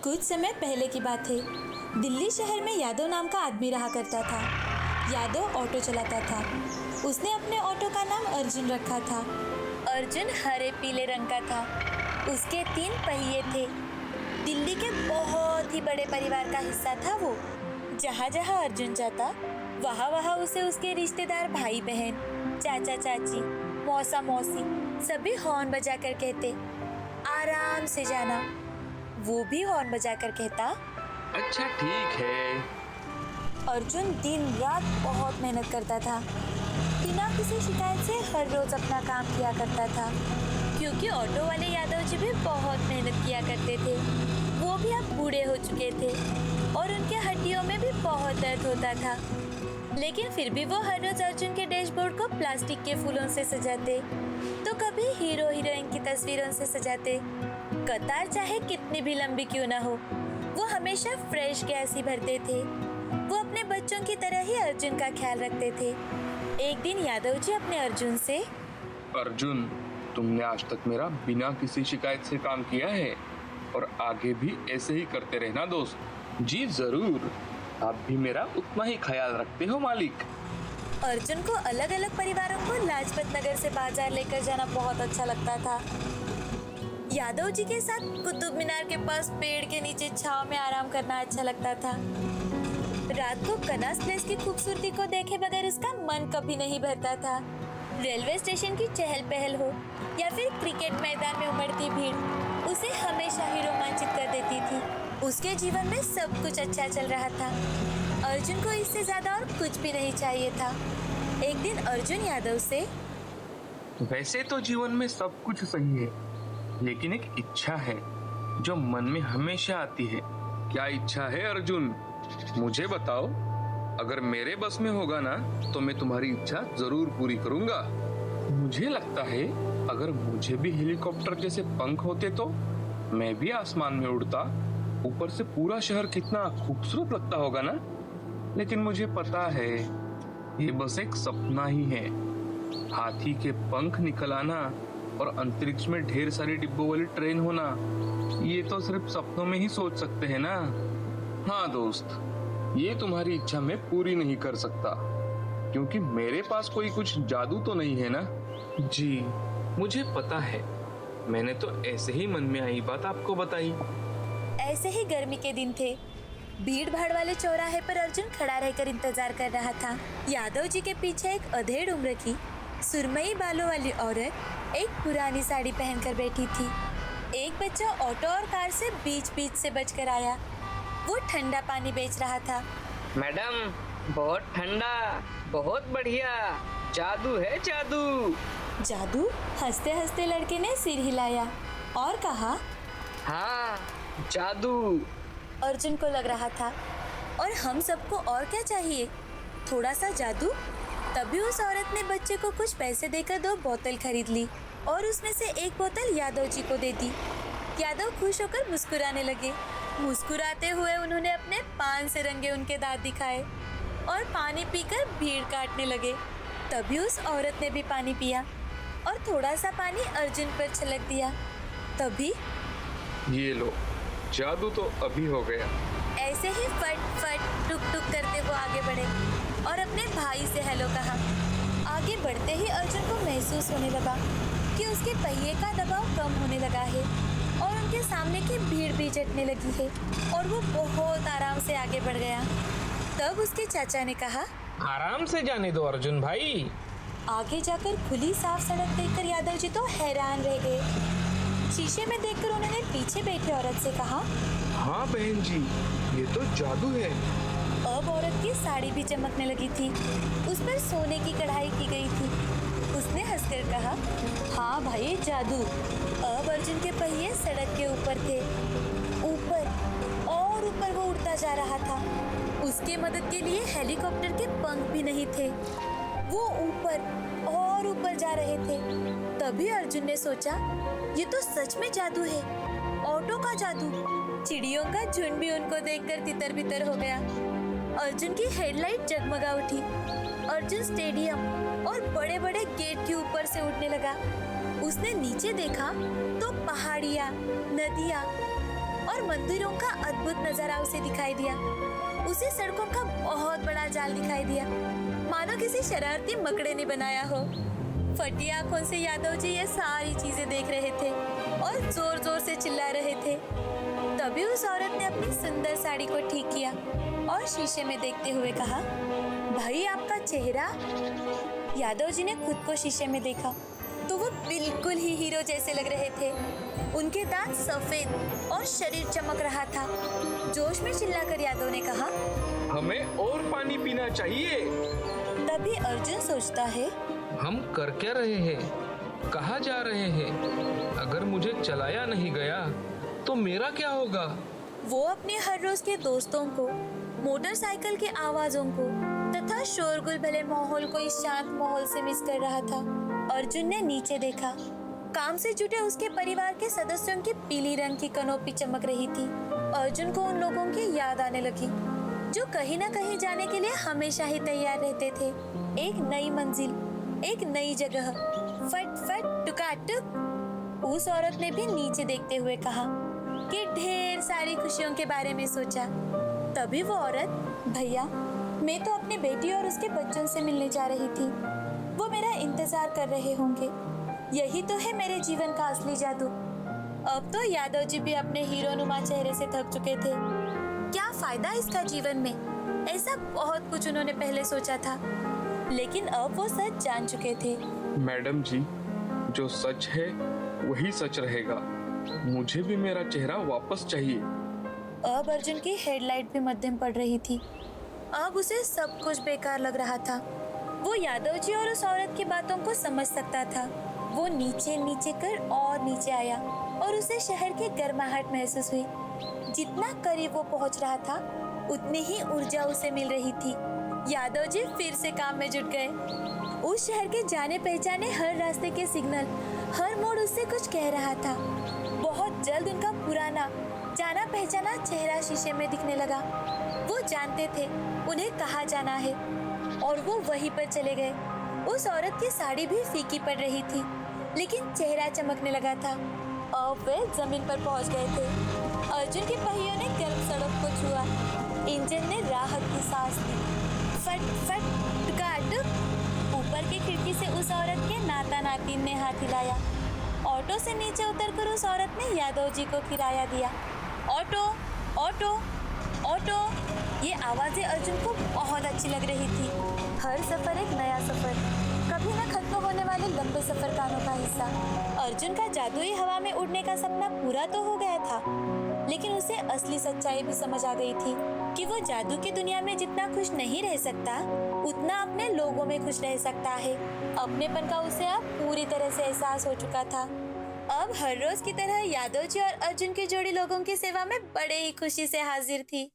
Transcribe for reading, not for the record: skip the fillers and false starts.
कुछ समय पहले की बात है। दिल्ली शहर में यादव नाम का आदमी रहा करता था। यादव ऑटो चलाता था। उसने अपने ऑटो का नाम अर्जुन रखा था। अर्जुन हरे पीले रंग का था। उसके 3 पहिए थे। दिल्ली के बहुत ही बड़े परिवार का हिस्सा था वो। जहाँ जहाँ अर्जुन जाता वहाँ वहाँ उसे उसके रिश्तेदार भाई बहन, चाचा चाची, मौसा मौसी सभी हॉर्न बजा कर कहते, आराम से जाना। वो भी हॉर्न बजाकर कहता, अच्छा ठीक है। अर्जुन दिन रात बहुत मेहनत करता था। बिना किसी शिकायत से हर रोज अपना काम किया करता था। क्योंकि ऑटो वाले यादव जी भी बहुत मेहनत किया करते थे। वो भी अब बूढ़े हो चुके थे और उनके हड्डियों में भी बहुत दर्द होता था। लेकिन फिर भी वो हर रोज अर्जुन के डैशबोर्ड को प्लास्टिक के फूलों से सजाते, तो कभी हीरो हीरोइन की तस्वीरों से सजाते। कतार चाहे कितनी भी लंबी क्यों ना हो, वो हमेशा फ्रेश गैस ही भरते थे। वो अपने बच्चों की तरह ही अर्जुन का ख्याल रखते थे। एक दिन यादव जी अपने अर्जुन से, अर्जुन, तुमने आज तक मेरा बिना किसी शिकायत से काम किया है और आगे भी ऐसे ही करते रहना दोस्त। जी जरूर, आप भी मेरा उतना ही ख्याल रखते हो मालिक। अर्जुन को अलग अलग परिवारों को लाजपत नगर से बाजार लेकर जाना बहुत अच्छा लगता था। यादव जी के साथ कुतुब मीनार के पास पेड़ के नीचे छांव में आराम करना अच्छा लगता था। रात को कनास प्लेस की खूबसूरती को देखे बगैर उसका मन कभी नहीं भरता था। रेलवे स्टेशन की चहल पहल हो या फिर क्रिकेट मैदान में उमड़ती भीड़ उसे हमेशा ही रोमांचित कर देती थी। उसके जीवन में सब कुछ अच्छा चल रहा था। अर्जुन को इससे ज्यादा और कुछ भी नहीं चाहिए था। एक दिन अर्जुन यादव से, वैसे तो जीवन में सब कुछ सही है, लेकिन एक इच्छा है जो मन में हमेशा आती है। क्या इच्छा है अर्जुन? मुझे बताओ। अगर मेरे बस में होगा ना तो मैं तुम्हारी इच्छा जरूर पूरी करूंगा। मुझे लगता है अगर मुझे भी हेलीकॉप्टर जैसे पंख होते तो मैं भी आसमान में उड़ता। ऊपर से पूरा शहर कितना खूबसूरत लगता होगा ना। लेकिन मुझे पता है ये बस एक सपना ही है। हाथी के पंख निकल आना और अंतरिक्ष में ढेर सारी डिब्बों वाली ट्रेन होना, ये तो सिर्फ सपनों में ही सोच सकते हैं ना। हाँ दोस्त, ये तुम्हारी इच्छा मैं पूरी नहीं कर सकता क्योंकि मेरे पास कोई कुछ जादू तो नहीं है ना। जी मुझे पता है, मैंने तो ऐसे ही मन में आई बात आपको बताई। ऐसे ही गर्मी के दिन थे। भीड़ भाड़ वाले चौराहे पर अर्जुन खड़ा रहकर इंतजार कर रहा था। यादव जी के पीछे एक अधेड़ उम्र की सुरमई बालों वाली औरत एक पुरानी साड़ी पहनकर बैठी थी। एक बच्चा ऑटो और कार से बीच बीच से बचकर आया। वो ठंडा पानी बेच रहा था। मैडम, बहुत ठंडा, बहुत बढ़िया, जादू है जादू। जादू? हंसते हंसते लड़के ने सिर हिलाया और कहा, हाँ जादू। अर्जुन को लग रहा था, और हम सबको और क्या चाहिए, थोड़ा सा जादू। तभी उस औरत ने बच्चे को कुछ पैसे देकर 2 बोतल खरीद ली और उसमें से एक बोतल यादव जी को दे दी। यादव खुश होकर मुस्कुराने लगे। मुस्कुराते हुए उन्होंने अपने पान से रंगे उनके दांत दिखाए और पानी पीकर भीड़ काटने लगे। तभी उस औरत ने भी पानी पिया और थोड़ा सा पानी अर्जुन पर छलक दिया। तभी ये लो, जादू तो अभी हो गया। ऐसे ही फट फट टुक टुक करते वो आगे बढ़े और अपने भाई से हेलो कहा। आगे बढ़ते ही अर्जुन को महसूस होने लगा कि उसके पहिए का दबाव कम होने लगा है और उनके सामने की भीड़ भी जटने लगी है और वो बहुत आराम से आगे बढ़ गया। तब उसके चाचा ने कहा, आराम से जाने दो अर्जुन भाई। आगे जाकर खुली साफ सड़क देखकर यादव जी तो हैरान रह गए। शीशे में देखकर उन्होंने पीछे बैठी औरत से कहा, हाँ बहन जी, ये तो जादू है। अब औरत की साड़ी भी चमकने लगी थी। उस पर सोने की कढ़ाई की गई थी। उसने हंसकर कहा, हाँ भाई जादू। अब अर्जुन के पहिए सड़क के ऊपर थे। ऊपर और ऊपर वो उड़ता जा रहा था। उसके मदद के लिए हेलीकॉप्टर के पंख भी नहीं थे। वो ऊपर और ऊपर जा रहे थे। तभी अर्जुन ने सोचा, ये तो सच में जादू है, ऑटो का जादू। चिड़ियों का झुंड भी उनको देखकर तितर बितर हो गया। अर्जुन की हेडलाइट जगमगा उठी। अर्जुन स्टेडियम और बड़े बड़े गेट के ऊपर से उड़ने लगा। उसने नीचे देखा तो पहाड़ियाँ, नदियाँ और मंदिरों का अद्भुत नजारा उसे दिखाई दिया। उसे सड़कों का बहुत बड़ा जाल दिखाई दिया, मानो किसी शरारती मकड़े ने बनाया हो। फटी आंखों से यादव जी ये सारी चीजें देख रहे थे और जोर जोर से चिल्ला रहे थे। तभी उस औरत ने अपनी सुंदर साड़ी को ठीक किया और शीशे में देखते हुए कहा, भाई आपका चेहरा। यादव जी ने खुद को शीशे में देखा तो वो बिल्कुल ही हीरो जैसे लग रहे थे। उनके दांत सफेद और शरीर चमक रहा था। जोश में चिल्लाकर यादव ने कहा, हमें और पानी पीना चाहिए। तभी अर्जुन सोचता है, हम कर क्या रहे हैं, कहाँ जा रहे हैं? अगर मुझे चलाया नहीं गया तो मेरा क्या होगा? वो अपने हर रोज के दोस्तों को, मोटरसाइकिल की आवाजों को तथा शोरगुल भले माहौल को इस शांत माहौल से मिस कर रहा था। अर्जुन ने नीचे देखा। काम से जुटे उसके परिवार के सदस्यों की पीली रंग की कनोपी चमक रही थी। अर्जुन को उन लोगों की याद आने लगी जो कहीं ना कहीं जाने के लिए हमेशा ही तैयार रहते थे। एक नई मंजिल, एक नई जगह, फट फट टुकाटुक। उस औरत ने भी नीचे देखते हुए कहा कि ढेर सारी खुशियों के बारे में सोचा। तभी वो औरत, भैया मैं तो अपनी बेटी और उसके बच्चों से मिलने जा रही थी, वो मेरा इंतजार कर रहे होंगे। यही तो है मेरे जीवन का असली जादू। अब तो यादव जी भी अपने हीरोनुमा चेहरे से थक चुके थे। क्या फायदा इसका जीवन में, ऐसा बहुत कुछ उन्होंने पहले सोचा था, लेकिन अब वो सच जान चुके थे। मैडम जी, जो सच है वही सच रहेगा। मुझे भी मेरा चेहरा वापस चाहिए। अब अर्जुन की हेडलाइट भी मध्यम पड़ रही थी। अब उसे सब कुछ बेकार लग रहा था। वो यादव जी और उस औरत की बातों को समझ सकता था। वो नीचे नीचे कर और नीचे आया और उसे शहर की गर्माहट महसूस हुई। जितना करीब वो पहुंच रहा था उतनी ही ऊर्जा उसे मिल रही थी। यादव जी फिर से काम में जुट गए। उस शहर के जाने पहचाने हर रास्ते के सिग्नल, हर मोड़ उससे कुछ कह रहा था। बहुत जल्द उनका पुराना जाना पहचाना चेहरा शीशे में दिखने लगा। वो जानते थे उन्हें कहाँ जाना है और वो वहीं पर चले गए। उस औरत की साड़ी भी फीकी पड़ रही थी, लेकिन चेहरा चमकने लगा था। अब वे जमीन पर पहुंच गए थे। अर्जुन के पहियों ने गर्म सड़क को छुआ। इंजन ने राहत की सांस ली। फट फट टुकाटुक। ऊपर की खिड़की से उस औरत के नाता नातिन ने हाथ हिलाया। ऑटो से नीचे उतरकर उस औरत ने यादव जी को किराया दिया। Auto auto auto. ये आवाजें अर्जुन को बहुत अच्छी लग रही थी। हर सफर एक नया सफर, कभी न खत्म होने वाले लंबे सफर का अनोखा हिस्सा। अर्जुन का जादुई हवा में उड़ने का सपना पूरा तो हो गया था, लेकिन उसे असली सच्चाई भी समझ आ गई थी कि वो जादू की दुनिया में जितना खुश नहीं रह सकता, उतना अपने लोगों में खुश रह सकता है। अपनेपन का उसे अब पूरी तरह से एहसास हो चुका था। अब हर रोज की तरह यादव जी और अर्जुन की जोड़ी लोगों की सेवा में बड़े ही खुशी से हाजिर थी।